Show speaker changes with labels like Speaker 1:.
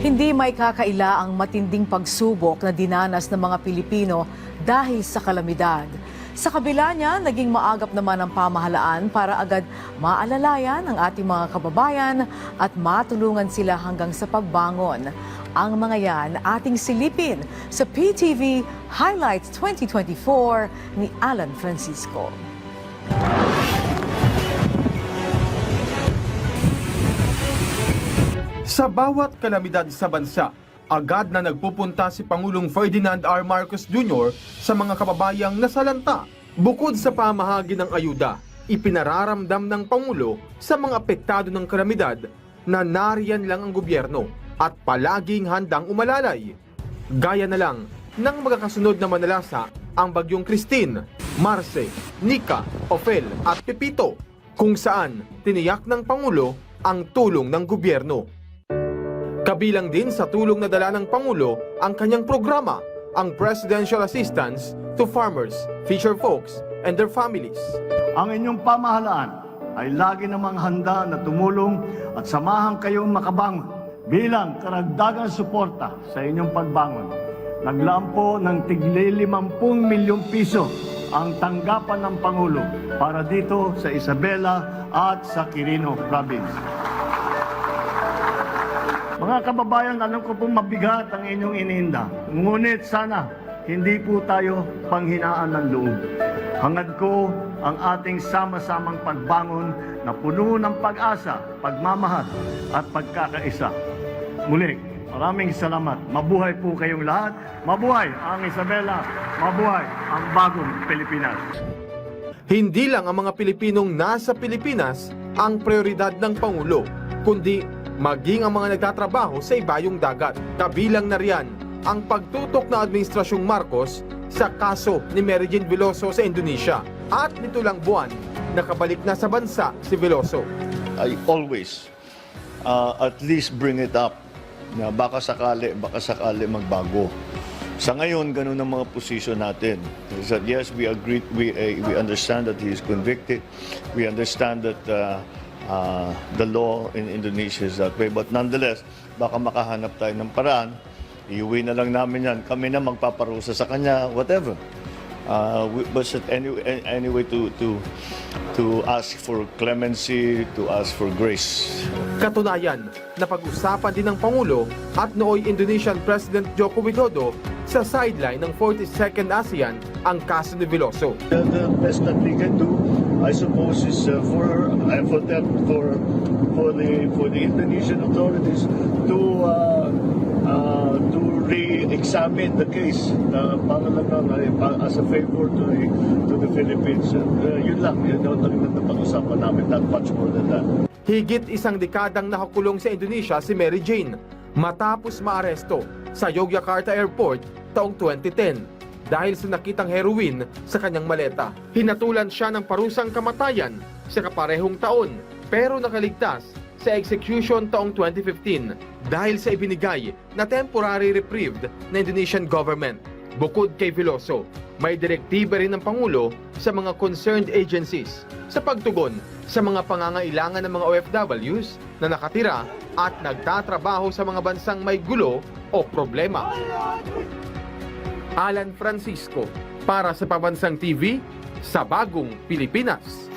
Speaker 1: Hindi may kakaila ang matinding pagsubok na dinanas ng mga Pilipino dahil sa kalamidad. Sa kabila niya, naging maagap naman ang pamahalaan para agad maalalayan ang ating mga kababayan at matulungan sila hanggang sa pagbangon. Ang mga yan ating silipin sa PTV Highlights 2024 ni Alan Francisco.
Speaker 2: Sa bawat kalamidad sa bansa, agad na nagpupunta si Pangulong Ferdinand R. Marcos Jr. sa mga kababayang nasalanta. Bukod sa pamahagi ng ayuda, ipinararamdam ng Pangulo sa mga apektado ng kalamidad na nariyan lang ang gobyerno at palaging handang umalalay. Gaya na lang ng magkakasunod na manalasa ang bagyong Christine, Marce, Nika, Ophel at Pepito, kung saan tiniyak ng Pangulo ang tulong ng gobyerno. Kabilang din sa tulong na dala ng Pangulo ang kanyang programa, ang Presidential Assistance to Farmers, Fisherfolks, and their families.
Speaker 3: Ang inyong pamahalaan ay lagi namang handa na tumulong at samahan kayong makabangon bilang karagdagang suporta sa inyong pagbangon. Naglaan po ng tigli 50 milyong piso ang tanggapan ng Pangulo para dito sa Isabela at sa Quirino Province. Mga kababayan, alam ko pong mabigat ang inyong iniinda. Ngunit sana, hindi po tayo panghinaan ng loob. Hangad ko ang ating sama-samang pagbangon na puno ng pag-asa, pagmamahal at pagkakaisa. Muli, maraming salamat. Mabuhay po kayong lahat. Mabuhay ang Isabela. Mabuhay ang bagong Pilipinas.
Speaker 2: Hindi lang ang mga Pilipinong nasa Pilipinas ang prioridad ng Pangulo, kundi maging ang mga nagtatrabaho sa ibayong dagat. Kabilang na riyan ang pagtutok ng Administrasyong Marcos sa kaso ni Mary Jane Veloso sa Indonesia. At nito lang buwan, nakabalik na sa bansa si Veloso.
Speaker 4: I always at least bring it up na baka sakali magbago. Sa ngayon, ganun ang mga posisyon natin. That yes, we agree, we understand that he is convicted. We understand that the law in Indonesia is that way. But nonetheless, baka makahanap tayo ng paraan. Iuwi na lang namin yan. Kami na magpaparusa sa kanya, whatever. But anyway, to ask for clemency, to ask for grace.
Speaker 2: Katunayan, napag-usapan din ng Pangulo at nooy Indonesian President Joko Widodo sa sideline ng 42nd ASEAN ang kaso ni Veloso.
Speaker 4: The best that we can do, I suppose, is for the Indonesian authorities to re-examine the case para lang as a favor to the Philippines. Yun lang ang napag-usapan namin, not much more than that.
Speaker 2: Higit isang dekadang nakakulong sa Indonesia si Mary Jane matapos maaresto sa Yogyakarta Airport taong 2010 dahil sa nakitang heroin sa kanyang maleta. Hinatulan siya ng parusang kamatayan sa kaparehong taon pero nakaligtas sa execution taong 2015 dahil sa ibinigay na temporary reprieve na Indonesian government. Bukod kay Veloso, may direktiba rin ng Pangulo sa mga concerned agencies sa pagtugon sa mga pangangailangan ng mga OFWs na nakatira at nagtatrabaho sa mga bansang may gulo o problema. Alan Francisco para sa Pambansang TV sa Bagong Pilipinas.